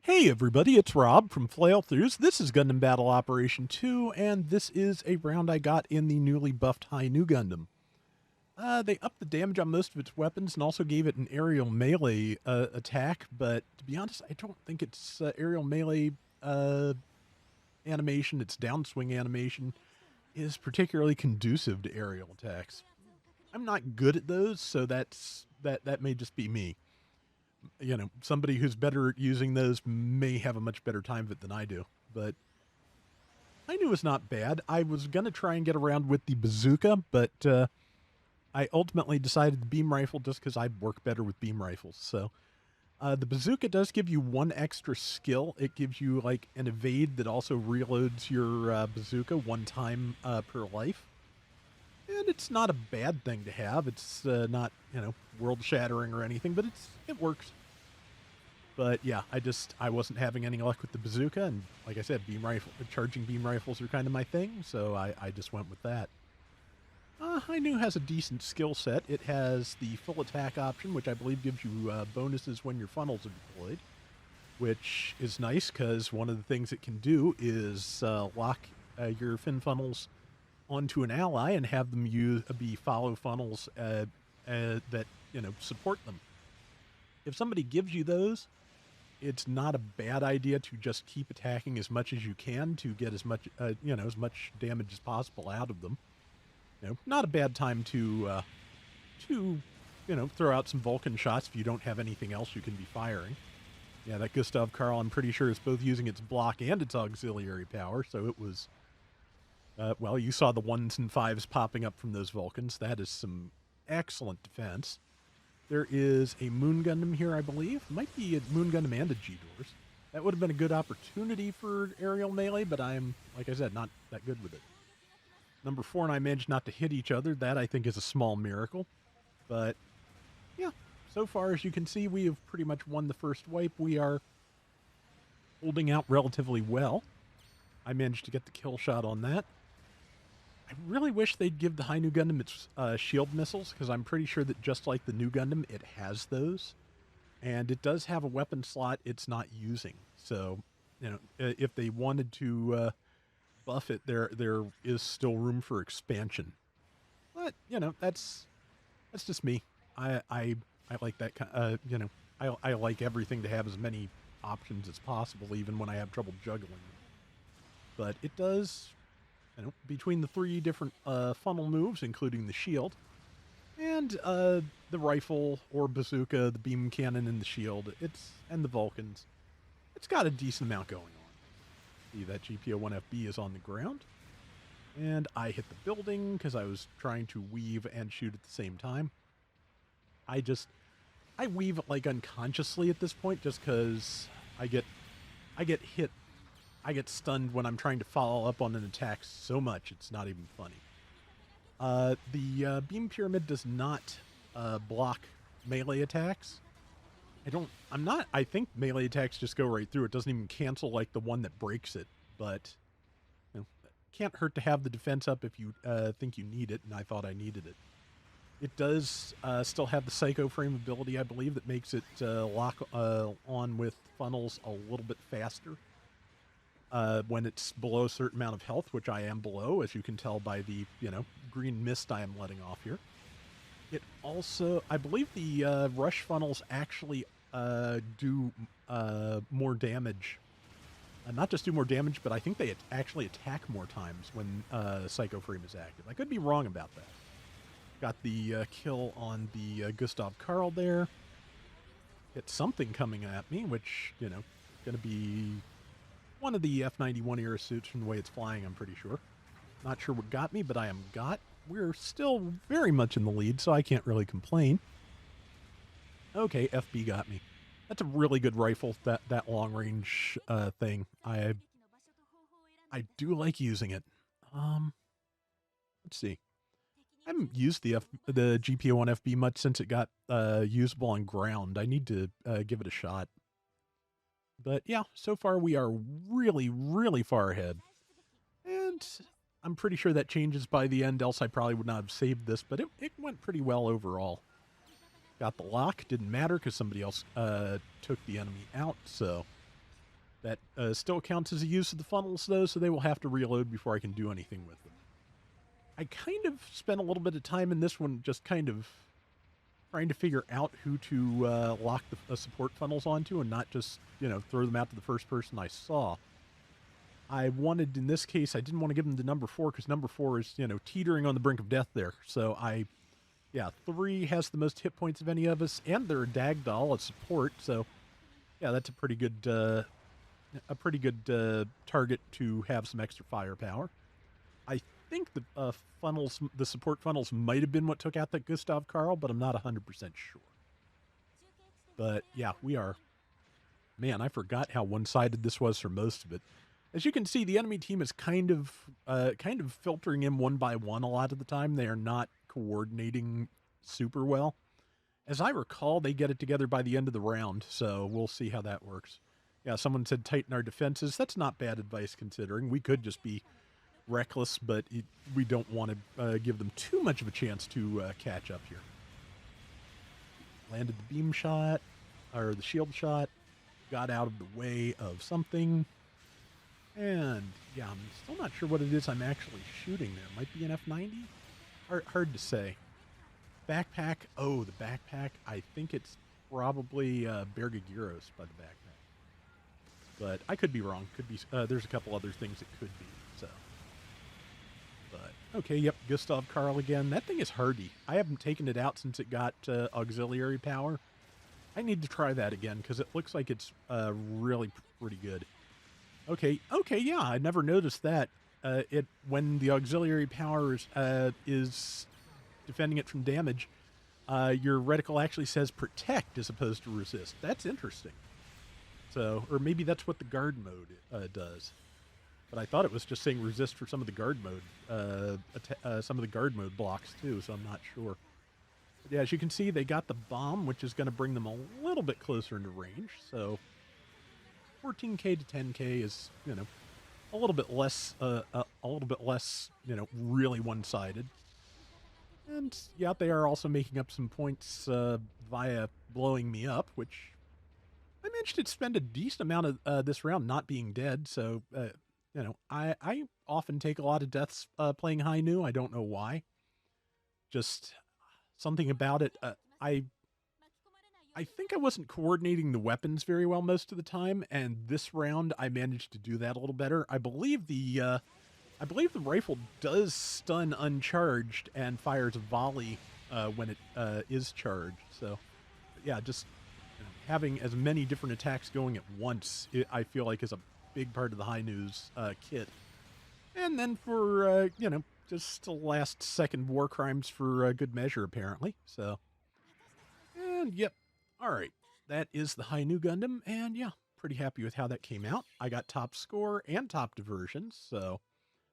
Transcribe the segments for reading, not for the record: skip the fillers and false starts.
Hey everybody, it's Rob from Flailthroughs. This is Gundam Battle Operation 2, and this is a round I got in the newly buffed High Nu Gundam. They upped the damage on most of its weapons and also gave it an aerial melee attack, but to be honest, I don't think its aerial melee uh, animation, its downswing animation, is particularly conducive to aerial attacks. I'm not good at those, so that may just be me. Somebody who's better at using those may have a much better time of it than I do. But I knew it was not bad. I was going to try and get around with the bazooka, but I ultimately decided the beam rifle just because I work better with beam rifles. So the bazooka does give you one extra skill. It gives you like an evade that also reloads your bazooka one time per life. And it's not a bad thing to have. It's not, world shattering or anything, but it works. But yeah, I wasn't having any luck with the bazooka, and like I said, charging beam rifles are kind of my thing, so I just went with that. Hainu has a decent skill set. It has the full attack option, which I believe gives you bonuses when your funnels are deployed, which is nice because one of the things it can do is lock your fin funnels onto an ally and have them be follow funnels that support them. If somebody gives you those, it's not a bad idea to just keep attacking as much as you can to get as much as much damage as possible out of them. Not a bad time to throw out some Vulcan shots if you don't have anything else you can be firing. Yeah, that Gustav Karl, I'm pretty sure, is both using its block and its auxiliary power, so it was well, you saw the 1s and 5s popping up from those Vulcans. That is some excellent defense. There is a Moon Gundam here, I believe. It might be a Moon Gundam and a G-Doors. That would have been a good opportunity for aerial melee, but I'm, like I said, not that good with it. Number 4 and I managed not to hit each other. That, I think, is a small miracle. But, yeah, so far, as you can see, we have pretty much won the first wipe. We are holding out relatively well. I managed to get the kill shot on that. I really wish they'd give the High Nu Gundam its shield missiles, because I'm pretty sure that just like the Nu Gundam, it has those. And it does have a weapon slot it's not using. So, if they wanted to buff it, there is still room for expansion. But, that's just me. I like that kind I like everything to have as many options as possible, even when I have trouble juggling. But it does, between the 3 different funnel moves, including the shield, and the rifle or bazooka, the beam cannon, and the shield, and the Vulcans, it's got a decent amount going on. See, that GPO-1FB is on the ground, and I hit the building because I was trying to weave and shoot at the same time. I weave like unconsciously at this point just because I get hit. I get stunned when I'm trying to follow up on an attack so much it's not even funny. The beam pyramid does not block melee attacks. I think melee attacks just go right through. It doesn't even cancel like the one that breaks it, but can't hurt to have the defense up if you think you need it, and I thought I needed it. It does still have the Psycho Frame ability, I believe, that makes it lock on with funnels a little bit faster when it's below a certain amount of health, which I am below, as you can tell by the, green mist I am letting off here. It also, I believe the rush funnels actually do more damage. Not just do more damage, but I think they actually attack more times when Psycho Frame is active. I could be wrong about that. Got the kill on the Gustav Karl there. Hit something coming at me, which, going to be one of the F-91 era suits from the way it's flying, I'm pretty sure. Not sure what got me, but I am got. We're still very much in the lead, so I can't really complain. Okay, FB got me. That's a really good rifle, that long-range thing. I do like using it. Let's see. I haven't used the GPO-1FB much since it got usable on ground. I need to give it a shot. But yeah, so far we are really, really far ahead. And I'm pretty sure that changes by the end, else I probably would not have saved this, but it went pretty well overall. Got the lock, didn't matter because somebody else took the enemy out, so That still counts as a use of the funnels, though, so they will have to reload before I can do anything with them. I kind of spent a little bit of time in this one just kind of trying to figure out who to lock the support funnels onto and not just, throw them out to the first person I saw. I wanted, in this case, I didn't want to give them to number 4 because number 4 is, teetering on the brink of death there. So yeah, 3 has the most hit points of any of us, and they're a Dagdoll, a support. So yeah, that's a pretty good target to have some extra firepower. I think the funnels, the support funnels, might have been what took out that Gustav Karl, but I'm not 100% sure. But yeah, we are. Man, I forgot how one-sided this was for most of it. As you can see, the enemy team is kind of filtering in one by one a lot of the time. They are not coordinating super well. As I recall, they get it together by the end of the round, so we'll see how that works. Yeah, someone said tighten our defenses. That's not bad advice considering. We could just be reckless, but we don't want to give them too much of a chance to catch up here. Landed the beam shot, or the shield shot, got out of the way of something. And yeah, I'm still not sure what it is I'm actually shooting there. Might be an F90? Hard to say. Backpack. Oh, the backpack. I think it's probably Bergagiros by the backpack. But I could be wrong. Could be. There's a couple other things it could be. So. But okay, yep, Gustav Karl again. That thing is hardy. I haven't taken it out since it got auxiliary power. I need to try that again because it looks like it's really pretty good. Okay, yeah, I never noticed that. When the auxiliary power is defending it from damage, your reticle actually says protect as opposed to resist. That's interesting. So, or maybe that's what the guard mode does. But I thought it was just saying resist for some of the guard mode, some of the guard mode blocks too. So I'm not sure. But yeah, as you can see, they got the bomb, which is going to bring them a little bit closer into range. So 14K to 10K is, a little bit less, really one-sided. And yeah, they are also making up some points via blowing me up, which I managed to spend a decent amount of this round not being dead. So, I often take a lot of deaths playing High Nu. I don't know why. Just something about it. I think I wasn't coordinating the weapons very well most of the time, and this round I managed to do that a little better. I believe the rifle does stun uncharged and fires a volley when it is charged. So, yeah, just having as many different attacks going at once, I feel like is a big part of the High Nu's kit. And then for just the last second war crimes for good measure, apparently. So, and yep. All right, that is the High Nu Gundam, and yeah, pretty happy with how that came out. I got top score and top diversions, so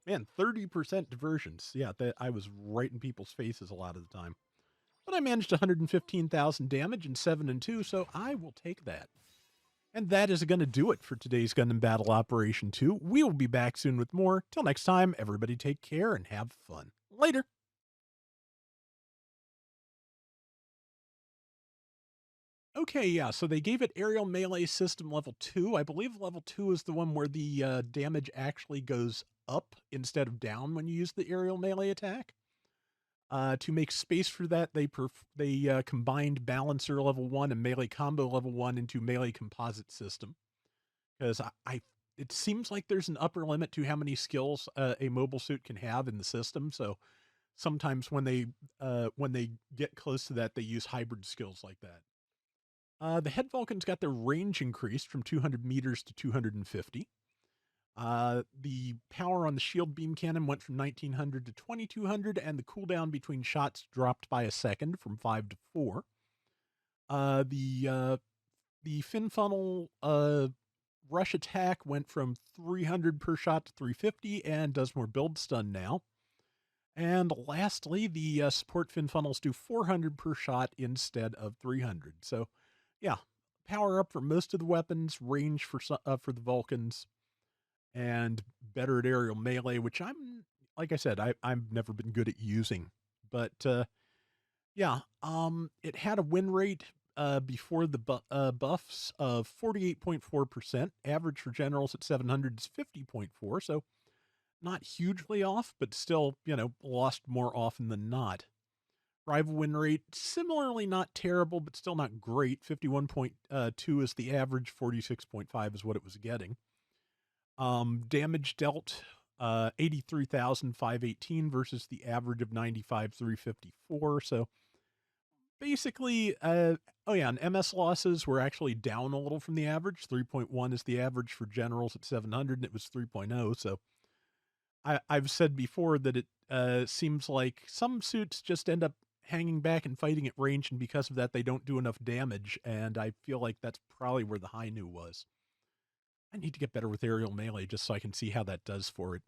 man, 30% diversions. Yeah, I was right in people's faces a lot of the time. But I managed 115,000 damage and 7 and 2, so I will take that. And that is going to do it for today's Gundam Battle Operation 2. We will be back soon with more. Till next time, everybody take care and have fun. Later. Okay, yeah, so they gave it aerial melee system level 2. I believe level 2 is the one where the damage actually goes up instead of down when you use the aerial melee attack. To make space for that, they combined Balancer level 1 and Melee Combo level 1 into Melee Composite System. Because it seems like there's an upper limit to how many skills a mobile suit can have in the system. So sometimes when they get close to that, they use hybrid skills like that. The Head Vulcans got their range increased from 200 meters to 250. The power on the shield beam cannon went from 1900 to 2200, and the cooldown between shots dropped by a second from 5 to 4. The fin funnel rush attack went from 300 per shot to 350 and does more build stun now. And lastly, the support fin funnels do 400 per shot instead of 300. So, yeah, power up for most of the weapons, range for the Vulcans, and better at aerial melee, which like I said, I've never been good at using. But yeah, it had a win rate before the buffs of 48.4%. Average for generals at 700 is 50.4, so not hugely off, but still, lost more often than not. Rival win rate, similarly not terrible, but still not great. 51.2 is the average, 46.5 is what it was getting. Damage dealt, 83,518 versus the average of 95,354. So basically, and MS losses were actually down a little from the average. 3.1 is the average for generals at 700, and it was 3.0. So I've said before that it seems like some suits just end up hanging back and fighting at range, and because of that, they don't do enough damage, and I feel like that's probably where the high Nu was. I need to get better with aerial melee just so I can see how that does for it.